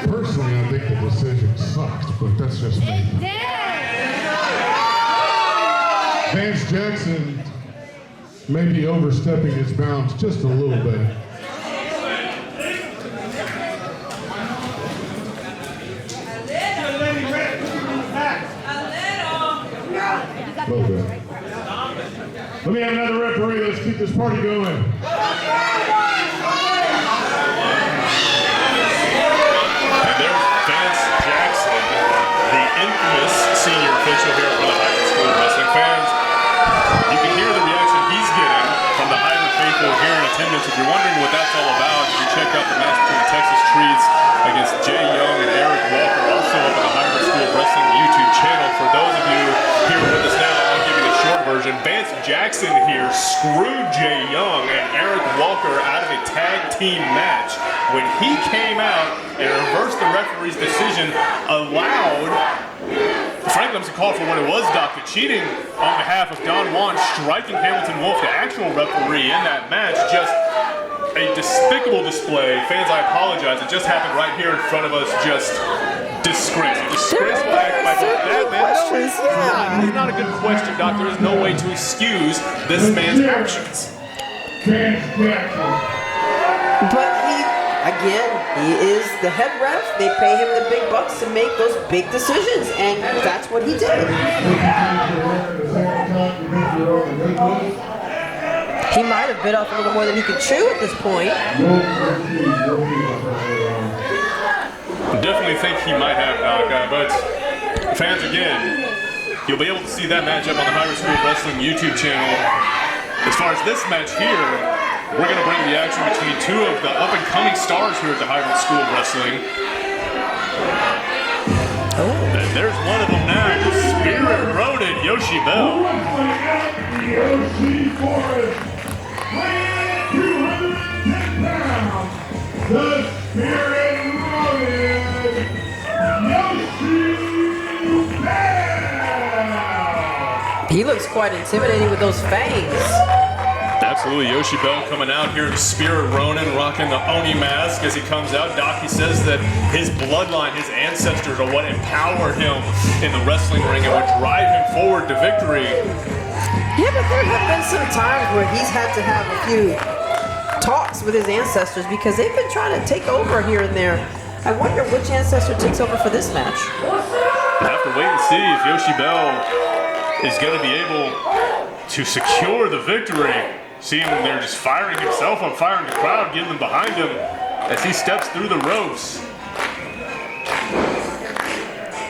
Personally, I think the decision sucked, but that's just me. Vance Jackson may be overstepping his bounds just a little bit. A little bit. Let me have another referee. Let's keep this party going. Infamous senior official here for the Hybrid School of Wrestling fans. You can hear the reaction he's getting from the Hybrid faithful here in attendance. If you're wondering what that's all about, you can check out the match between Texas Treats against Jay Young and Eric Walker, also up on the Hybrid School of Wrestling YouTube channel. For those of you here with us now, I'll give you the short version. Vance Jackson here screwed Jay Young and Eric Walker out of a tag team match when he came out and reversed the referee's decision, allowed Franklin's a call for what it was, Doc, the cheating on behalf of Don Juan, striking Hamilton Wolf, the actual referee in that match. Just a despicable display. Fans, I apologize. It just happened right here in front of us. Just disgraceful. Disgraceful act by that man. It's not a good question, Doc. There is no way to excuse this man's actions. But again, he is the head ref. They pay him the big bucks to make those big decisions, and that's what he did. He might have bit off a little more than he could chew at this point. Definitely think he might have, Doc, but fans, again, you'll be able to see that matchup on the Hybrid School of Wrestling YouTube channel. As far as this match here, we're going to bring the action between two of the up-and-coming stars here at the Hybrid School of Wrestling. And there's one of them now, the spirit-roaded Yoshi Bell. Yoshi Forrest, weighing 210 pounds, the spirit-roaded Yoshi Bell. He looks quite intimidating with those fangs. Absolutely, Yoshi Bell coming out here, the Spirit Ronin, rocking the Oni mask as he comes out. Doc, he says that his bloodline, his ancestors are what empowered him in the wrestling ring and what drive him forward to victory. Yeah, but there have been some times where he's had to have a few talks with his ancestors because they've been trying to take over here and there. I wonder which ancestor takes over for this match. We'll have to wait and see if Yoshi Bell is going to be able to secure the victory. Seeing him there just firing himself on fire in the crowd, getting them behind him as he steps through the ropes.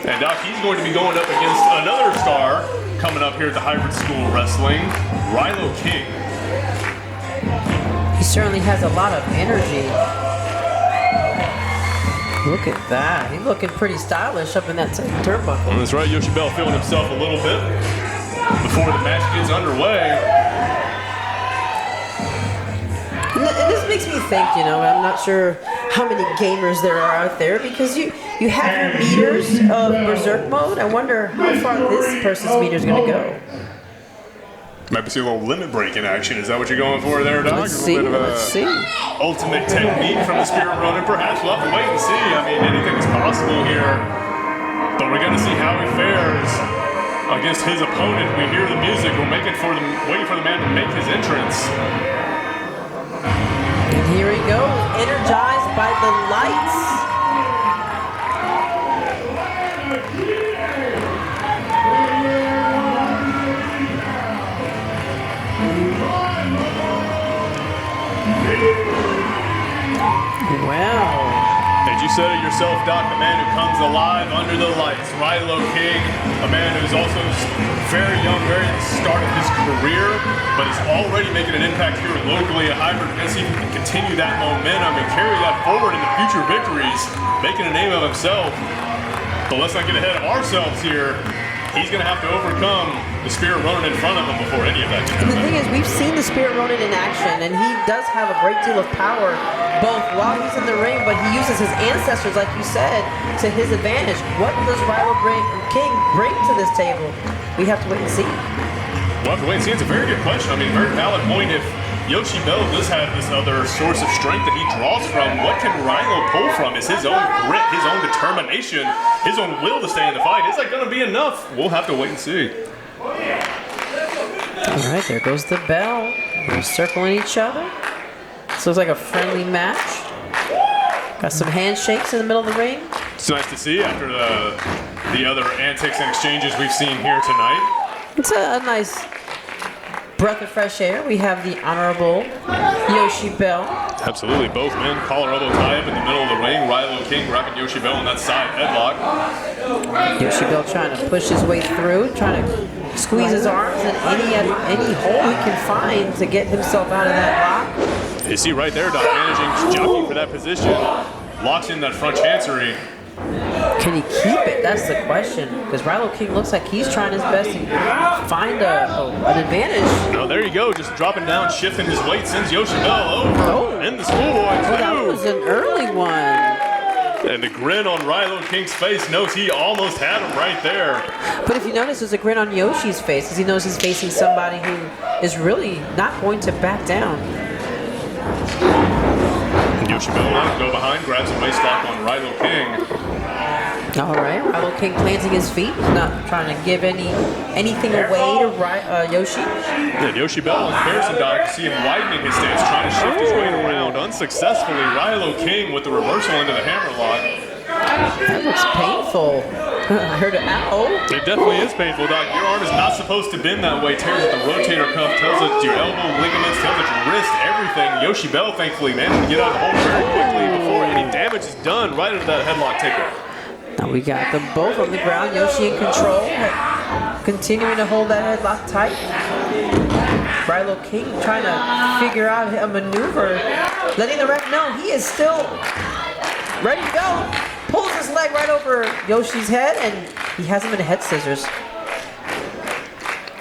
And Doc, he's going to be going up against another star coming up here at the Hybrid School of Wrestling, Ryloh King. He certainly has a lot of energy. Look at that. He's looking pretty stylish up in that turnbuckle. Well, that's right, Yoshi Bell feeling himself a little bit before the match gets underway. And this makes me think, you know, I'm not sure how many gamers there are out there because you have your meters of Berserk mode. I wonder how far this person's meter is going to go. Might see a little limit break in action. Is that what you're going for there, Doc? Let's see. Ultimate technique from the Spirit Ronin. Perhaps we'll have to wait and see. I mean, anything is possible here. But we're going to see how he fares against his opponent. We hear the music. We're waiting for the man to make his entrance. And here he goes, energized by the lights. Wow. As you said it yourself, Doc, the man who comes alive under the lights. Ryloh King, a man who's also very young, very at the start of his career, but is already making an impact here locally at Hybrid. We're going to see if he can continue that momentum and carry that forward into future victories, making a name of himself. But let's not get ahead of ourselves here. He's going to have to overcome the Spirit Ronin in front of him before any of that can happen. And the thing is, we've seen the Spirit Ronin in action, and he does have a great deal of power, both while he's in the ring, but he uses his ancestors, like you said, to his advantage. What does Ryloh King bring to this table? We have to wait and see. We'll have to wait and see. It's a very good question. I mean, very valid point. If Yoshi Bell does have this other source of strength that he draws from, what can Ryloh pull from, is his own grit, his own determination, his own will to stay in the fight. Is that going to be enough? We'll have to wait and see. All right, there goes the bell. They're circling each other. This looks like a friendly match. Got some handshakes in the middle of the ring. It's nice to see after the other antics and exchanges we've seen here tonight. It's a nice breath of fresh air. We have the Honorable Yoshi Bell. Absolutely, both men collar elbow tie up in the middle of the ring. Ryloh King grabbing Yoshi Bell on that side headlock. Yoshi Bell trying to push his way through, trying to squeeze his arms in any hole he can find to get himself out of that lock. You see right there, Doc, managing, jockeying for that position. Locks in that front chancery. Can he keep it? That's the question. Because Ryloh King looks like he's trying his best to find an advantage. No, there you go. Just dropping down, shifting his weight, sends Yoshi Bell over. And the schoolboy, too. That was an early one. And the grin on Ryloh King's face knows he almost had him right there. But if you notice, there's a grin on Yoshi's face as he knows he's facing somebody who is really not going to back down. Yoshi Bell will go behind, grabs a waist lock on Ryloh King. All right, Ryloh King planting his feet, not trying to give anything away to Yoshi. And Yoshi Bell in comparison, Doc, see him widening his stance, trying to shift his weight around unsuccessfully. Ryloh King with the reversal into the hammerlock. That looks painful. I heard an ow. It definitely is painful, Doc. Your arm is not supposed to bend that way. Tears at the rotator cuff, tells it your elbow, ligaments, tells it your wrist, everything. Yoshi Bell, thankfully, managed to get out of the hole very quickly before any damage is done right into that headlock taker. Now we got them both on the ground. Yoshi in control, continuing to hold that headlock tight. Ryloh King trying to figure out a maneuver, letting the ref know he is still ready to go. Pulls his leg right over Yoshi's head, and he has him in a head scissors.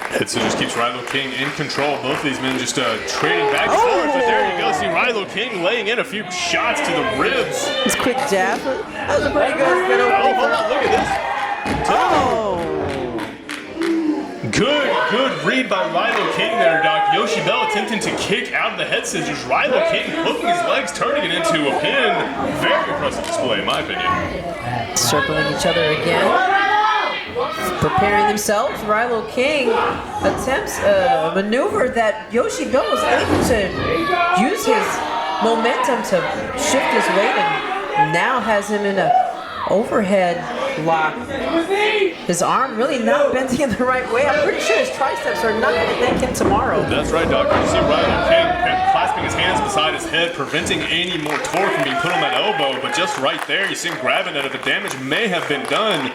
Head scissors keeps Ryloh King in control. Both of these men just trading back and forth. But there you go. See Ryloh King laying in a few shots to the ribs. His quick jab. That was a pretty good Oh, opening. hold on. Look at this. Oh! Good read by Ryloh King there, Doc. Yoshi Bell attempting to kick out of the head scissors. Ryloh King hooking his legs, turning it into a pin. Very impressive display, in my opinion. Circling each other again. Preparing themselves. Ryloh King attempts a maneuver that Yoshi Bell was able to use his momentum to shift his weight and now has him in a overhead lock. His arm really not bending in the right way. I'm pretty sure his triceps are not going to thank him tomorrow. That's right, Doctor. You see Ryloh King clasping his hands beside his head, preventing any more torque from being put on that elbow. But just right there, you see him grabbing it. The damage may have been done.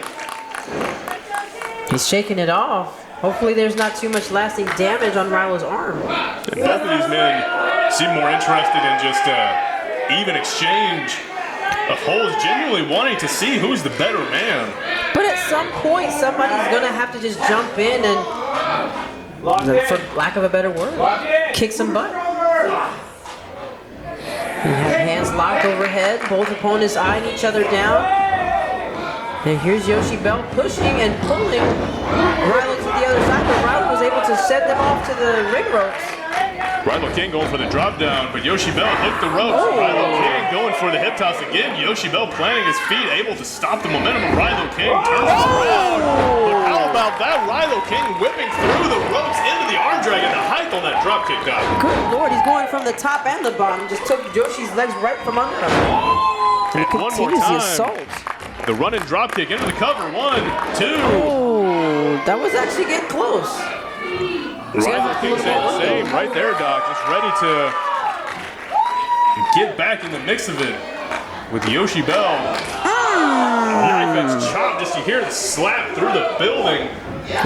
He's shaking it off. Hopefully there's not too much lasting damage on Ryloh's arm. And both of these men seem more interested in just even exchange of holes, genuinely wanting to see who's the better man. But at some point, somebody's going to have to just jump in and, for lack of a better word, kick some butt. We have hands locked overhead, both opponents eyeing each other down. And here's Yoshi Bell pushing and pulling Ryloh to the other side, but Ryloh was able to set them off to the ring ropes. Ryloh King going for the drop down, but Yoshi Bell hooked the ropes. Oh. Ryloh King going for the hip toss again. Yoshi Bell planting his feet, able to stop the momentum of Ryloh King. Turns around. But how about that? Ryloh King whipping through the ropes into the arm drag and the height on that drop kick, Doc. Good Lord, he's going from the top and the bottom. Just took Yoshi's legs right from under him. And And one more continues the time. assault. The running drop kick into the cover. 1, 2. Oh, that was actually getting close. Ryloh King saying the same right there, Doc. Just ready to get back in the mix of it with Yoshi Bell. Knife edge chop, just you hear the slap through the building.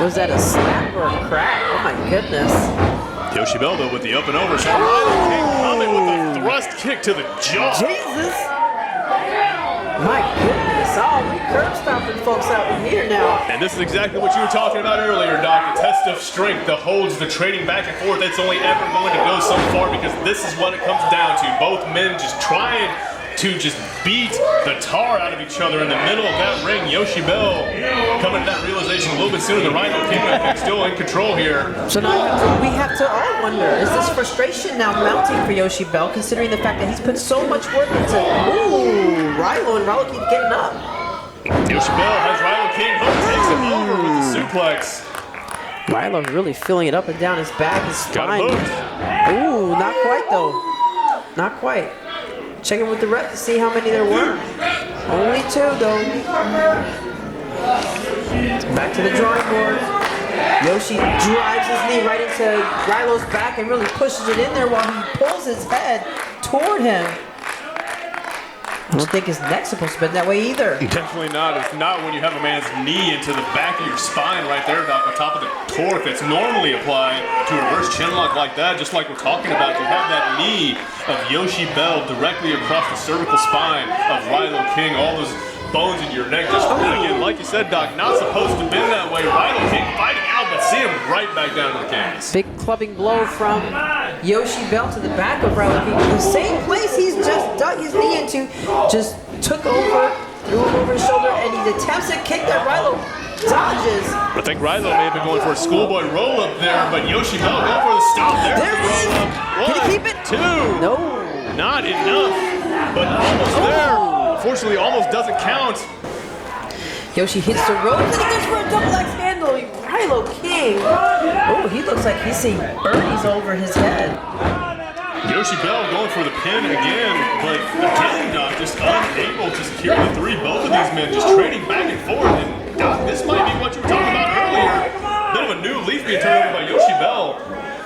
Was that a slap or a crack? Oh my goodness. Yoshi Bell though with the up and over. So Ryloh King coming with the thrust kick to the jaw. Jesus. My goodness. Oh, we curb stomping folks out in here now. And this is exactly what you were talking about earlier, Doc. The test of strength, the holds, the trading back and forth. It's only ever going to go so far because this is what it comes down to. Both men just trying to just beat the tar out of each other in the middle of that ring. Yoshi Bell coming to that realization a little bit sooner than Ryloh King, I think, still in control here. So now we have to all wonder, is this frustration now mounting for Yoshi Bell, considering the fact that he's put so much work into, Ryloh, and Ryloh keeps getting up. Yoshi Bell has Ryloh King, takes him over with the suplex. Ryloh really filling it up and down his back, his Got him spine. hooked. Ooh, not quite though. Not quite. Checking with the rep to see how many there were. Only 2 though. Back to the drawing board. Yoshi drives his knee right into Ryloh's back and really pushes it in there while he pulls his head toward him. I don't think his neck's supposed to be that way either. Definitely not. It's not when you have a man's knee into the back of your spine right there, Doc, on top of the torque that's normally applied to a reverse chin lock like that, just like we're talking about. You have that knee of Yoshi Bell directly across the cervical spine of Ryloh King, all those bones in your neck. Just again, like you said, Doc, not supposed to bend that way. Ryloh King fighting out, but see him right back down to the canvas. Big clubbing blow from Yoshi Bell to the back of Ryloh King. The same place he's just dug his knee into, just took over, threw him over his shoulder, and he attempts a kick that Ryloh dodges. I think Ryloh may have been going for a schoolboy roll up there, but Yoshi Bell going for the stop there. There it is. Roll up. Can he keep it? 2. No. Not enough, but almost there. Unfortunately, almost doesn't count. Yoshi hits the ropes and he goes for a double axe handle. Ryloh King. Oh, he looks like he's seeing birdies over his head. Yoshi Bell going for the pin again, but again, Doc, just unable to secure the 3. Both of these men just trading back and forth. And Doc, this might be what you were talking about earlier. Bit of a new leaf being turned over by Yoshi Bell.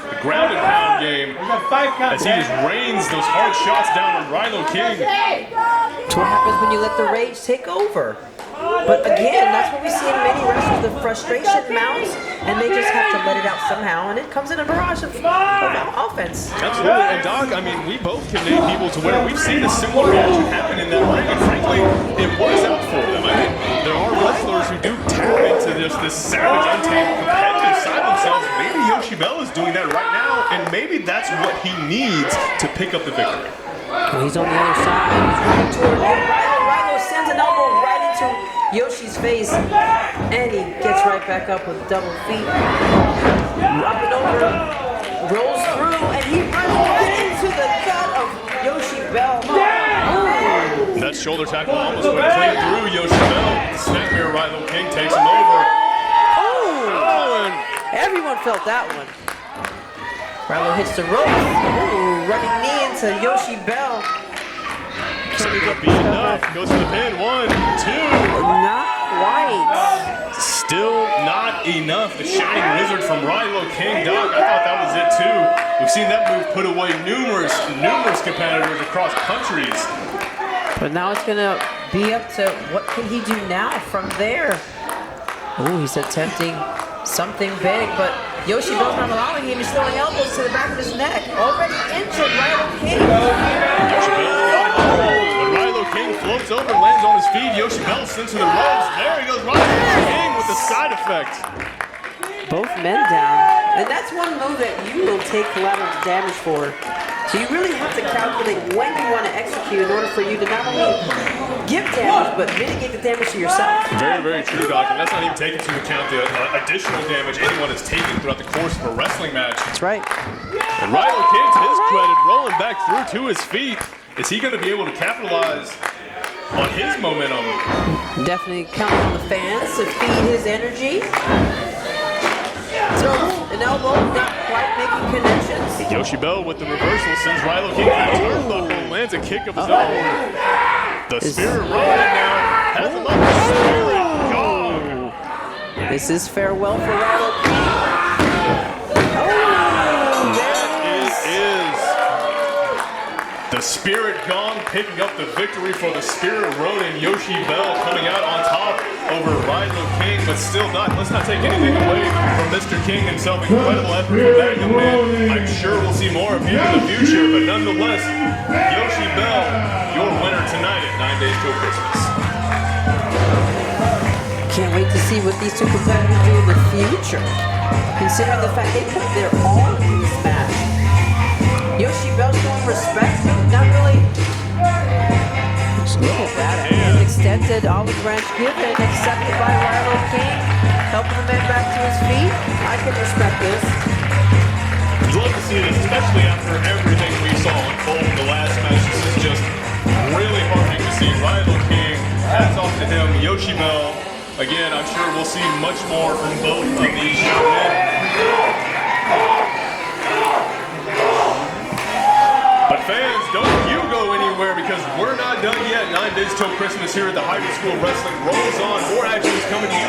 The ground and pound game as he just rains those hard shots down on Ryloh King. That's what happens when you let the rage take over. But again, that's what we see in many wrestlers. The frustration mounts, and they just have to let it out somehow, and it comes in a barrage of offense. Absolutely, and Doc, I mean, we both can name people to where we've seen a similar reaction happen in that ring, and frankly, it works out for them. I mean, there are wrestlers who do tap into just this savage, untamed, competitive side of themselves. Maybe Yoshi Bell is doing that right now, and maybe that's what he needs to pick up the victory. Well, he's on the other side. He's running toward Ryloh sends an elbow right into Yoshi's face, and he gets right back up with double feet. Up and over, rolls through, and he runs right into the gut of Yoshi Bell. Ooh. That shoulder tackle almost went clean through Yoshi Bell. Snapmare Ryloh King takes him over. Oh, everyone felt that one. Ryloh hits the rope. Ooh, running knee into Yoshi Bell. Can he get Be enough. Goes for the pin. 1, 2. Not quite. Still not enough. The Shining Wizard from Ryloh King. Doc, I thought that was it too. We've seen that move put away numerous competitors across countries. But now it's gonna be up to what can he do now from there. Ooh, he's attempting something big, but Yoshi Bell's not allowing him. He's throwing elbows to the back of his neck. Already injured Ryloh King. Yoshi Bell's got him on hold, but Ryloh King floats over, lands on his feet. Yoshi Bell sends to the ropes. There he goes, Ryloh King with the side effect. Both men down. And that's one move that you will take collateral damage for. So you really have to calculate when you want to execute in order for you to not only give damage, but mitigate the damage to yourself. Very, very true, Doc. And that's not even taking into account the additional damage anyone has taken throughout the course of a wrestling match. That's right. And Ryloh King, to his credit, rolling back through to his feet. Is he going to be able to capitalize on his momentum? Definitely counting on the fans to feed his energy. Throws an elbow, not quite making connections. Yoshi Bell with the reversal sends Ryloh King to the turnbuckle, lands a kick of his own. The Spirit Ronin now has him up. The Spirit Gong. This is farewell for Ryloh King. The Spirit Gong picking up the victory for the Spirit Ronin. Yoshi Bell coming out on top over Ryloh King, but still not. Let's not take anything away from Mr. King himself. Incredible effort from that young man. I'm sure we'll see more of him in the future, but nonetheless, Yoshi Bell, your winner tonight at 9 Days Till Christmas. Can't wait to see what these two competitors do in the future. Considering the fact they put their all in this match. Yoshi Bell showing respect, not really Look at that. And extended olive branch given, accepted by Ryloh King, helping the man back to his feet. I can respect this. I'd love to see it, especially after everything we saw unfold in the last match. This is just really heartening to see. Ryloh King, hats off to him. Yoshi Bell, again, I'm sure we'll see much more from both of these young men. But fans, don't you go anywhere because we're not done yet. 9 days till Christmas here at the Hybrid School of Wrestling rolls on. More action is coming to you.